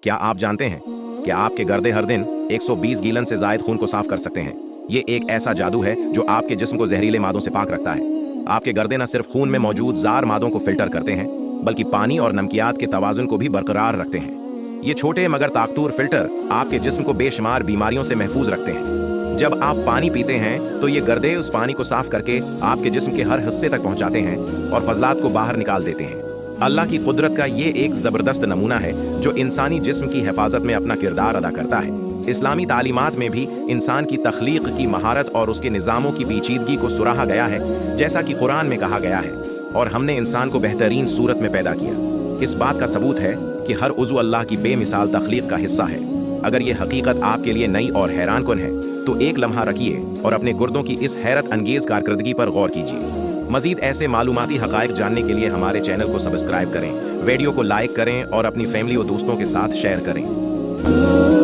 क्या आप जानते हैं कि आपके गर्दे हर दिन 120 गीलन से ज़ायद खून को साफ कर सकते हैं? ये एक ऐसा जादू है जो आपके जिस्म को जहरीले मादों से पाक रखता है। आपके गर्दे न सिर्फ खून में मौजूद ज़ार मादों को फिल्टर करते हैं, बल्कि पानी और नमकियात के तवाज़ुन को भी बरकरार रखते हैं। ये छोटे मगर ताकतवर फिल्टर आपके जिस्म को बेशुमार बीमारियों से महफूज रखते हैं। जब आप पानी पीते हैं तो ये गर्दे उस पानी को साफ करके आपके जिस्म के हर हिस्से तक पहुंचाते हैं और फजलात को बाहर निकाल देते हैं। अल्लाह की कुदरत का ये एक ज़बरदस्त नमूना है जो इंसानी जिस्म की हिफाजत में अपना किरदार अदा करता है। इस्लामी तालीमात में भी इंसान की तख्लीक की महारत और उसके निज़ामों की पेचीदगी को सुराहा गया है, जैसा कि कुरान में कहा गया है, और हमने इंसान को बेहतरीन सूरत में पैदा किया। इस बात का सबूत है कि हर उज़्व अल्लाह की बेमिसाल तख्लीक का हिस्सा है। अगर ये हकीकत आपके लिए नई और हैरान कुन है तो एक लम्हा रखिए और अपने गुर्दों की इस हैरत अंगेज़ कारकर्दगी पर गौर कीजिए। मज़ीद ऐसे मालूमाती हक़ाइक़ जानने के लिए हमारे चैनल को सब्सक्राइब करें, वीडियो को लाइक करें और अपनी फैमिली और दोस्तों के साथ शेयर करें।